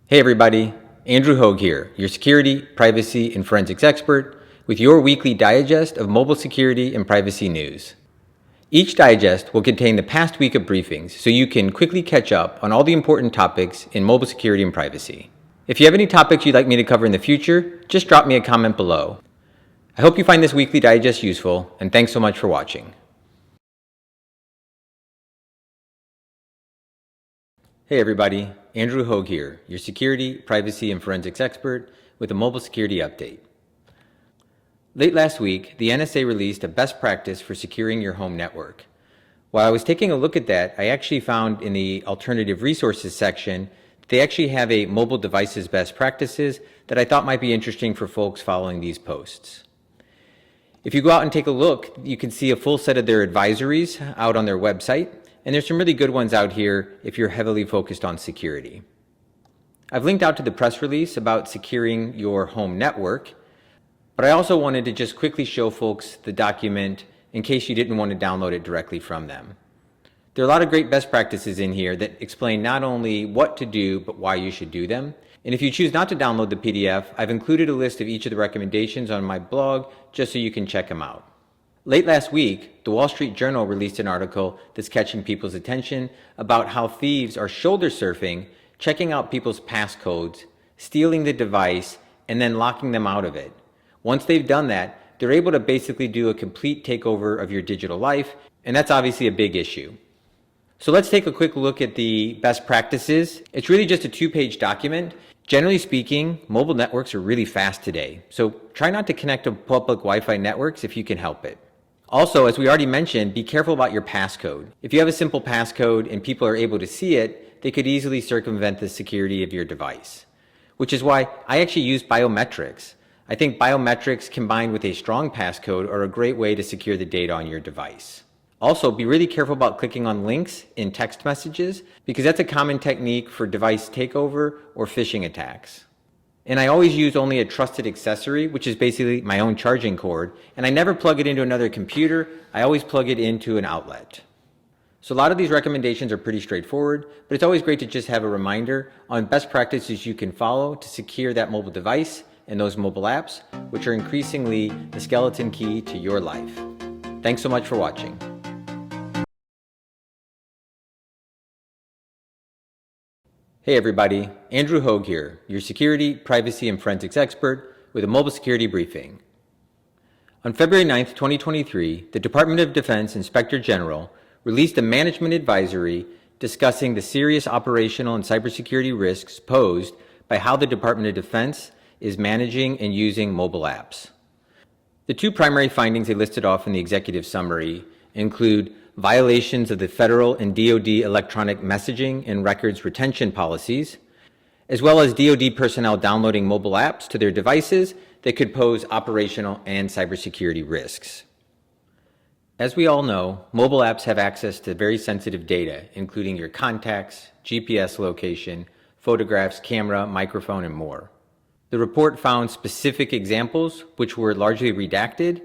Hey everybody, Andrew Hogue here, your security, privacy, and forensics expert with your weekly digest of mobile security and privacy news. Each digest will contain the past week of briefings so you can quickly catch up on all the important topics in mobile security and privacy. If you have any topics you'd like me to cover in the future, just drop me a comment below. I hope you find this weekly digest useful, and thanks so much for watching. Hey everybody, Andrew Hogue here, your security, privacy, and forensics expert with a mobile security update. Late last week, the NSA released a best practice for securing your home network. While I was taking a look at that, I actually found in the alternative resources section, they actually have a mobile devices best practices that I thought might be interesting for folks following these posts. If you go out and take a look, you can see a full set of their advisories out on their website. And there's some really good ones out here if you're heavily focused on security. I've linked out to the press release about securing your home network, but I also wanted to just quickly show folks the document in case you didn't want to download it directly from them. There are a lot of great best practices in here that explain not only what to do, but why you should do them. And if you choose not to download the PDF, I've included a list of each of the recommendations on my blog just so you can check them out. Late last week, the Wall Street Journal released an article that's catching people's attention about how thieves are shoulder surfing, checking out people's passcodes, stealing the device, and then locking them out of it. Once they've done that, they're able to basically do a complete takeover of your digital life, and that's obviously a big issue. So let's take a quick look at the best practices. It's really just a two-page document. Generally speaking, mobile networks are really fast today, so try not to connect to public Wi-Fi networks if you can help it. Also, as we already mentioned, be careful about your passcode. If you have a simple passcode and people are able to see it, they could easily circumvent the security of your device. Which is why I actually use biometrics. I think biometrics combined with a strong passcode are a great way to secure the data on your device. Also, be really careful about clicking on links in text messages because that's a common technique for device takeover or phishing attacks. And I always use only a trusted accessory, which is basically my own charging cord, and I never plug it into another computer. I always plug it into an outlet. So a lot of these recommendations are pretty straightforward, but it's always great to just have a reminder on best practices you can follow to secure that mobile device and those mobile apps, which are increasingly the skeleton key to your life. Thanks so much for watching. Hey everybody, Andrew Hogue here, your security, privacy, and forensics expert with a mobile security briefing. On February 9th, 2023, the Department of Defense Inspector General released a management advisory discussing the serious operational and cybersecurity risks posed by how the Department of Defense is managing and using mobile apps. The two primary findings they listed off in the executive summary include violations of the federal and DoD electronic messaging and records retention policies, as well as DoD personnel downloading mobile apps to their devices that could pose operational and cybersecurity risks. As we all know, mobile apps have access to very sensitive data, including your contacts, GPS location, photographs, camera, microphone, and more. The report found specific examples, which were largely redacted,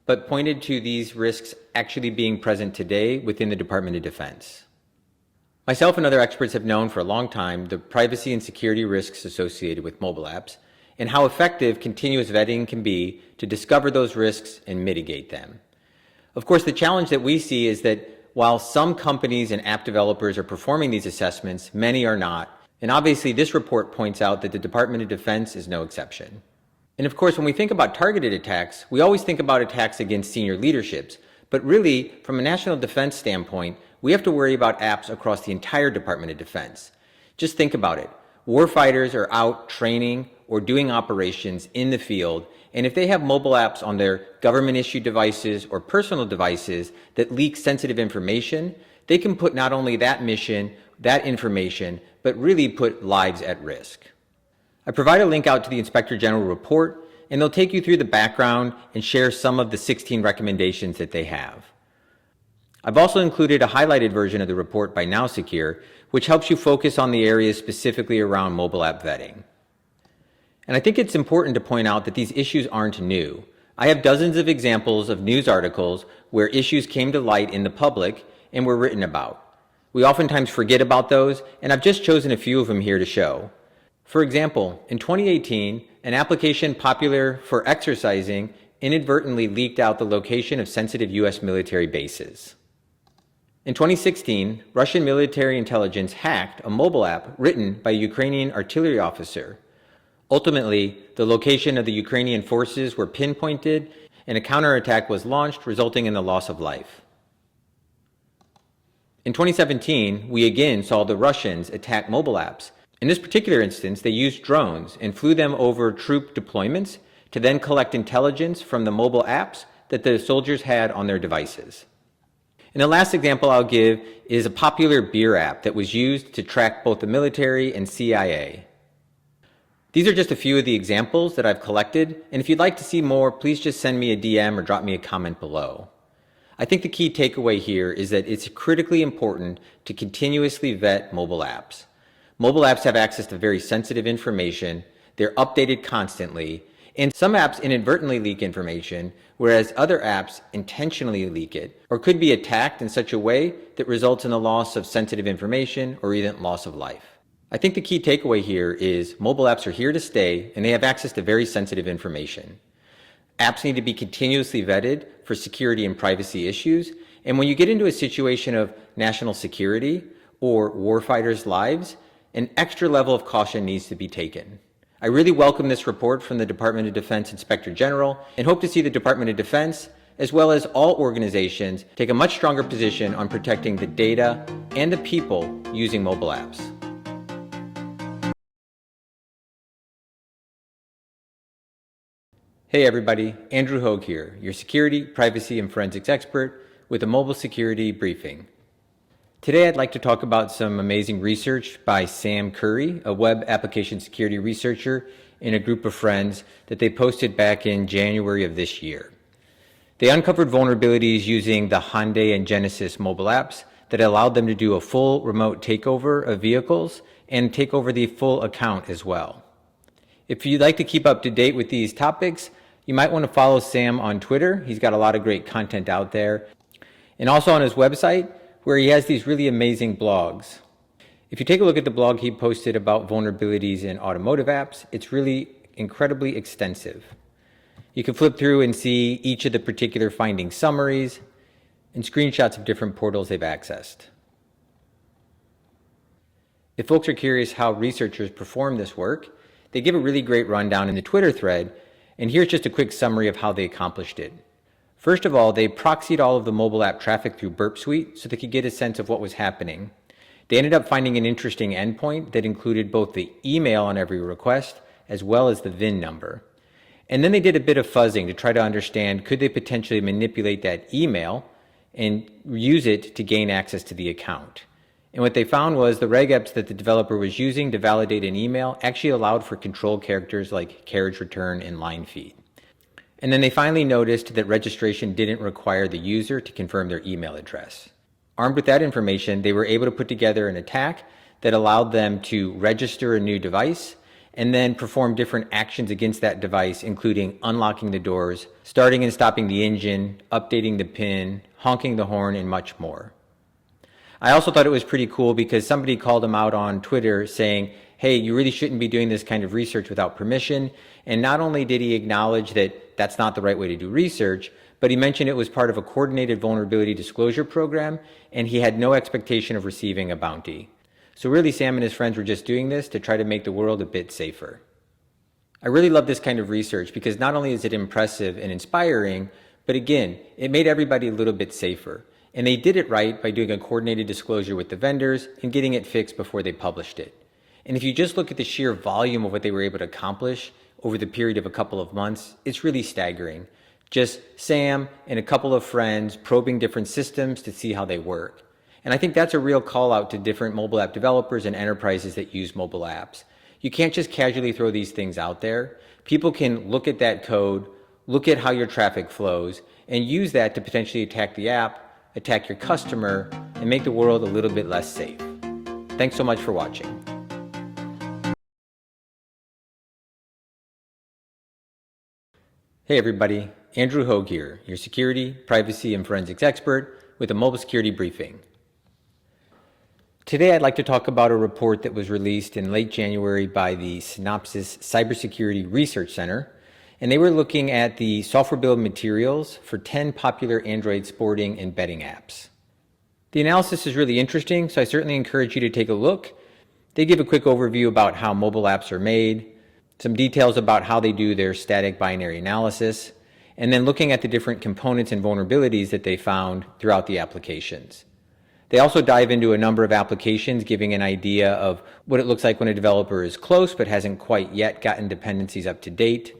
but pointed to these risks actually being present today within the Department of Defense. Myself and other experts have known for a long time the privacy and security risks associated with mobile apps and how effective continuous vetting can be to discover those risks and mitigate them. Of course, the challenge that we see is that while some companies and app developers are performing these assessments, many are not. And obviously, this report points out that the Department of Defense is no exception. And of course, when we think about targeted attacks, we always think about attacks against senior leaderships. But really, from a national defense standpoint, we have to worry about apps across the entire Department of Defense. Just think about it. Warfighters are out training or doing operations in the field, and if they have mobile apps on their government-issued devices or personal devices that leak sensitive information, they can put not only that mission, that information, but really put lives at risk. I provide a link out to the Inspector General report, and they'll take you through the background and share some of the 16 recommendations that they have. I've also included a highlighted version of the report by NowSecure, which helps you focus on the areas specifically around mobile app vetting. And I think it's important to point out that these issues aren't new. I have dozens of examples of news articles where issues came to light in the public and were written about. We oftentimes forget about those, and I've just chosen a few of them here to show. For example, in 2018, an application popular for exercising inadvertently leaked out the location of sensitive US military bases. In 2016, Russian military intelligence hacked a mobile app written by a Ukrainian artillery officer. Ultimately, the location of the Ukrainian forces were pinpointed and a counterattack was launched, resulting in the loss of life. In 2017, we again saw the Russians attack mobile apps. In this particular instance, they used drones and flew them over troop deployments to then collect intelligence from the mobile apps that the soldiers had on their devices. And the last example I'll give is a popular beer app that was used to track both the military and CIA. These are just a few of the examples that I've collected, and if you'd like to see more, please just send me a DM or drop me a comment below. I think the key takeaway here is that it's critically important to continuously vet mobile apps. Mobile apps have access to very sensitive information, they're updated constantly, and some apps inadvertently leak information, whereas other apps intentionally leak it, or could be attacked in such a way that results in the loss of sensitive information or even loss of life. I think the key takeaway here is mobile apps are here to stay and they have access to very sensitive information. Apps need to be continuously vetted for security and privacy issues, and when you get into a situation of national security or warfighters' lives, an extra level of caution needs to be taken. I really welcome this report from the Department of Defense Inspector General and hope to see the Department of Defense, as well as all organizations, take a much stronger position on protecting the data and the people using mobile apps. Hey everybody, Andrew Hogue here, your security, privacy, and forensics expert with a mobile security briefing. Today I'd like to talk about some amazing research by Sam Curry, a web application security researcher, and a group of friends that they posted back in January of this year. They uncovered vulnerabilities using the Hyundai and Genesis mobile apps that allowed them to do a full remote takeover of vehicles and take over the full account as well. If you'd like to keep up to date with these topics, you might want to follow Sam on Twitter. He's got a lot of great content out there. And also on his website, where he has these really amazing blogs. If you take a look at the blog he posted about vulnerabilities in automotive apps, it's really incredibly extensive. You can flip through and see each of the particular finding summaries and screenshots of different portals they've accessed. If folks are curious how researchers perform this work, they give a really great rundown in the Twitter thread, and here's just a quick summary of how they accomplished it. First of all, they proxied all of the mobile app traffic through Burp Suite so they could get a sense of what was happening. They ended up finding an interesting endpoint that included both the email on every request as well as the VIN number. And then they did a bit of fuzzing to try to understand, could they potentially manipulate that email and use it to gain access to the account. And what they found was the regex that the developer was using to validate an email actually allowed for control characters like carriage return and line feed. And then they finally noticed that registration didn't require the user to confirm their email address. Armed with that information, they were able to put together an attack that allowed them to register a new device and then perform different actions against that device, including unlocking the doors, starting and stopping the engine, updating the PIN, honking the horn, and much more. I also thought it was pretty cool because somebody called him out on Twitter saying, hey, you really shouldn't be doing this kind of research without permission. And not only did he acknowledge that that's not the right way to do research, but he mentioned it was part of a coordinated vulnerability disclosure program, and he had no expectation of receiving a bounty. So really, Sam and his friends were just doing this to try to make the world a bit safer. I really love this kind of research because not only is it impressive and inspiring, but again, it made everybody a little bit safer. And they did it right by doing a coordinated disclosure with the vendors and getting it fixed before they published it. And if you just look at the sheer volume of what they were able to accomplish over the period of a couple of months, it's really staggering. Just Sam and a couple of friends probing different systems to see how they work. And I think that's a real call out to different mobile app developers and enterprises that use mobile apps. You can't just casually throw these things out there. People can look at that code, look at how your traffic flows, and use that to potentially attack the app, attack your customer, and make the world a little bit less safe. Thanks so much for watching. Hey everybody, Andrew Hogue here, your security, privacy, and forensics expert with a mobile security briefing. Today I'd like to talk about a report that was released in late January by the Synopsys Cybersecurity Research Center, and they were looking at the software bill of materials for 10 popular Android sporting and betting apps. The analysis is really interesting, so I certainly encourage you to take a look. They give a quick overview about how mobile apps are made, some details about how they do their static binary analysis, and then looking at the different components and vulnerabilities that they found throughout the applications. They also dive into a number of applications, giving an idea of what it looks like when a developer is close but hasn't quite yet gotten dependencies up to date,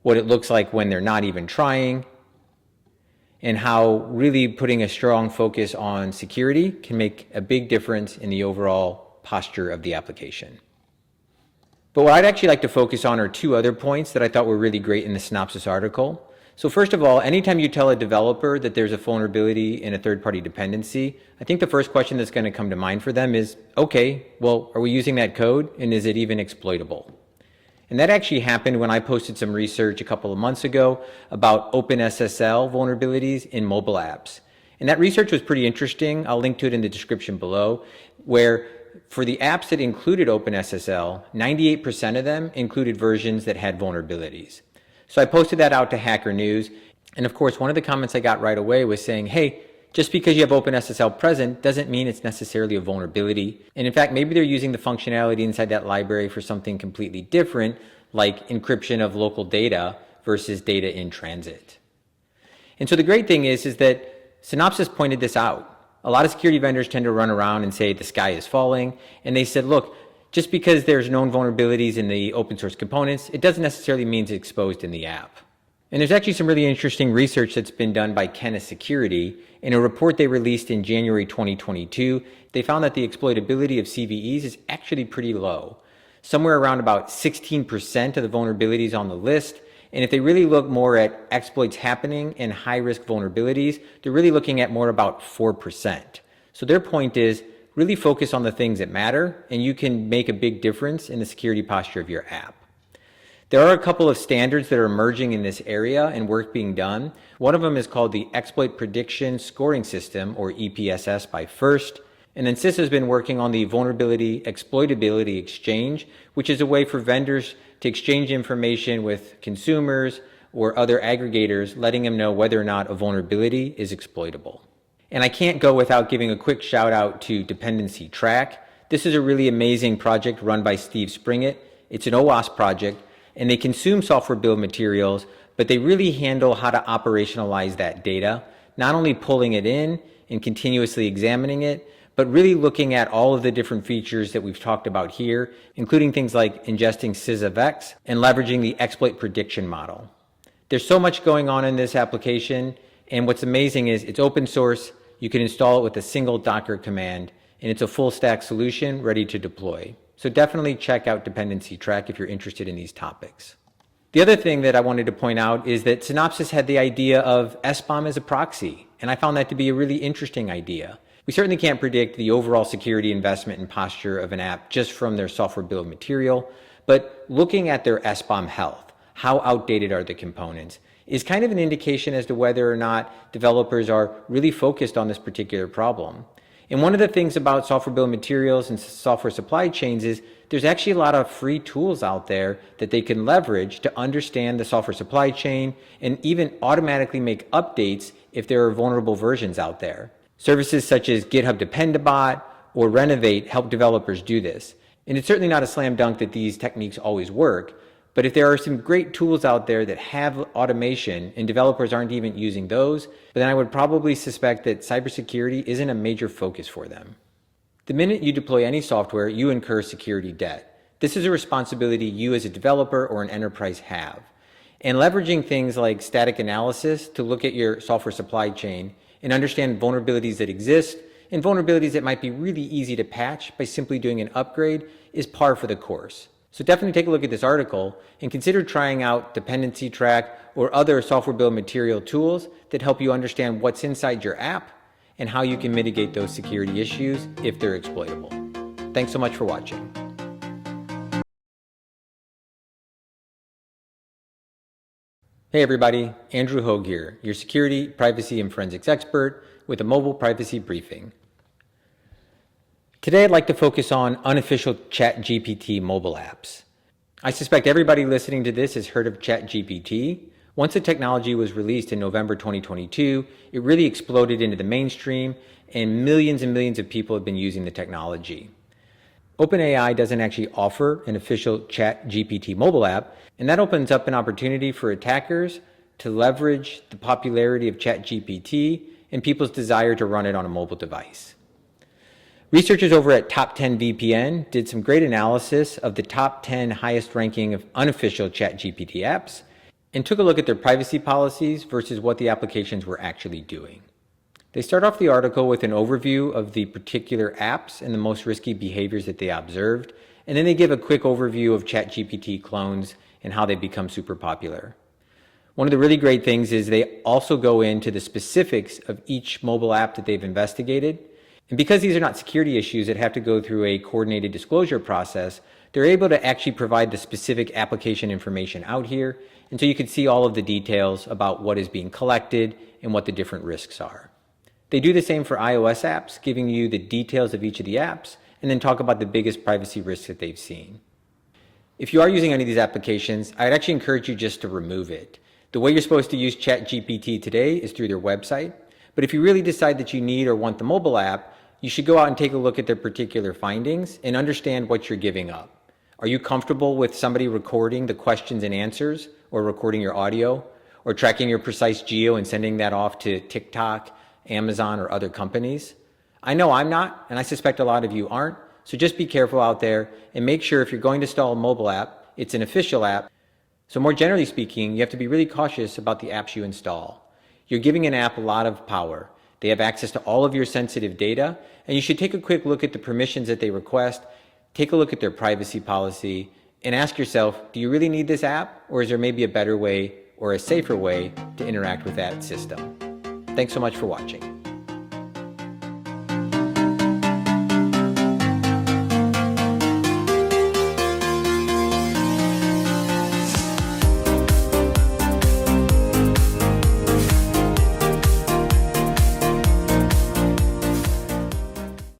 what it looks like when they're not even trying, and how really putting a strong focus on security can make a big difference in the overall posture of the application. But what I'd actually like to focus on are two other points that I thought were really great in the Synopsys article. So first of all, anytime you tell a developer that there's a vulnerability in a third-party dependency, I think the first question that's going to come to mind for them is, okay, well, are we using that code and is it even exploitable? And that actually happened when I posted some research a couple of months ago about OpenSSL vulnerabilities in mobile apps. And that research was pretty interesting. I'll link to it in the description below, where for the apps that included OpenSSL, 98% of them included versions that had vulnerabilities. So I posted that out to Hacker News. And of course, one of the comments I got right away was saying, hey, just because you have OpenSSL present doesn't mean it's necessarily a vulnerability. And in fact, maybe they're using the functionality inside that library for something completely different, like encryption of local data versus data in transit. And so the great thing is that Synopsys pointed this out. A lot of security vendors tend to run around and say the sky is falling. And they said, look, just because there's known vulnerabilities in the open source components, it doesn't necessarily mean it's exposed in the app. And there's actually some really interesting research that's been done by NSA Security. In a report they released in January 2022, they found that the exploitability of CVEs is actually pretty low, somewhere around about 16% of the vulnerabilities on the list. And if they really look more at exploits happening in high-risk vulnerabilities, they're really looking at more about 4%. So their point is, really focus on the things that matter, and you can make a big difference in the security posture of your app. There are a couple of standards that are emerging in this area and work being done. One of them is called the Exploit Prediction Scoring System, or EPSS by FIRST. And then CISA has been working on the Vulnerability Exploitability Exchange, which is a way for vendors to exchange information with consumers or other aggregators, letting them know whether or not a vulnerability is exploitable. And I can't go without giving a quick shout out to Dependency Track. This is a really amazing project run by Steve Springett. It's an OWASP project, and they consume software bill of materials, but they really handle how to operationalize that data, not only pulling it in and continuously examining it, but really looking at all of the different features that we've talked about here, including things like ingesting SysAvex and leveraging the exploit prediction model. There's so much going on in this application, and what's amazing is it's open source. You can install it with a single Docker command, and it's a full stack solution ready to deploy. So definitely check out Dependency Track if you're interested in these topics. The other thing that I wanted to point out is that Synopsys had the idea of SBOM as a proxy, and I found that to be a really interesting idea. We certainly can't predict the overall security investment and posture of an app just from their software bill of material, but looking at their SBOM health, how outdated are the components, is kind of an indication as to whether or not developers are really focused on this particular problem. And one of the things about software bill of materials and software supply chains is there's actually a lot of free tools out there that they can leverage to understand the software supply chain and even automatically make updates if there are vulnerable versions out there. Services such as GitHub Dependabot or Renovate help developers do this. And it's certainly not a slam dunk that these techniques always work, but if there are some great tools out there that have automation and developers aren't even using those, then I would probably suspect that cybersecurity isn't a major focus for them. The minute you deploy any software, you incur security debt. This is a responsibility you as a developer or an enterprise have. And leveraging things like static analysis to look at your software supply chain and understand vulnerabilities that exist and vulnerabilities that might be really easy to patch by simply doing an upgrade is par for the course. So definitely take a look at this article and consider trying out Dependency Track or other software bill of material tools that help you understand what's inside your app and how you can mitigate those security issues if they're exploitable. Thanks so much for watching. Hey everybody, Andrew Hogue here, your security, privacy, and forensics expert with a mobile privacy briefing. Today I'd like to focus on unofficial ChatGPT mobile apps. I suspect everybody listening to this has heard of ChatGPT. Once the technology was released in November 2022, it really exploded into the mainstream and millions of people have been using the technology. OpenAI doesn't actually offer an official ChatGPT mobile app, and that opens up an opportunity for attackers to leverage the popularity of ChatGPT and people's desire to run it on a mobile device. Researchers over at Top 10 VPN did some great analysis of the top 10 highest ranking of unofficial ChatGPT apps and took a look at their privacy policies versus what the applications were actually doing. They start off the article with an overview of the particular apps and the most risky behaviors that they observed, and then they give a quick overview of ChatGPT clones and how they become super popular. One of the really great things is they also go into the specifics of each mobile app that they've investigated. And because these are not security issues that have to go through a coordinated disclosure process, they're able to actually provide the specific application information out here. And so you can see all of the details about what is being collected and what the different risks are. They do the same for iOS apps, giving you the details of each of the apps, and then talk about the biggest privacy risks that they've seen. If you are using any of these applications, I'd actually encourage you just to remove it. The way you're supposed to use ChatGPT today is through their website. But if you really decide that you need or want the mobile app, you should go out and take a look at their particular findings and understand what you're giving up. Are you comfortable with somebody recording the questions and answers, or recording your audio, or tracking your precise geo and sending that off to TikTok, Amazon, or other companies? I know I'm not, and I suspect a lot of you aren't, so just be careful out there and make sure if you're going to install a mobile app, it's an official app. So more generally speaking, you have to be really cautious about the apps you install. You're giving an app a lot of power. They have access to all of your sensitive data, and you should take a quick look at the permissions that they request, take a look at their privacy policy, and ask yourself, do you really need this app, or is there maybe a better way or a safer way to interact with that system? Thanks so much for watching.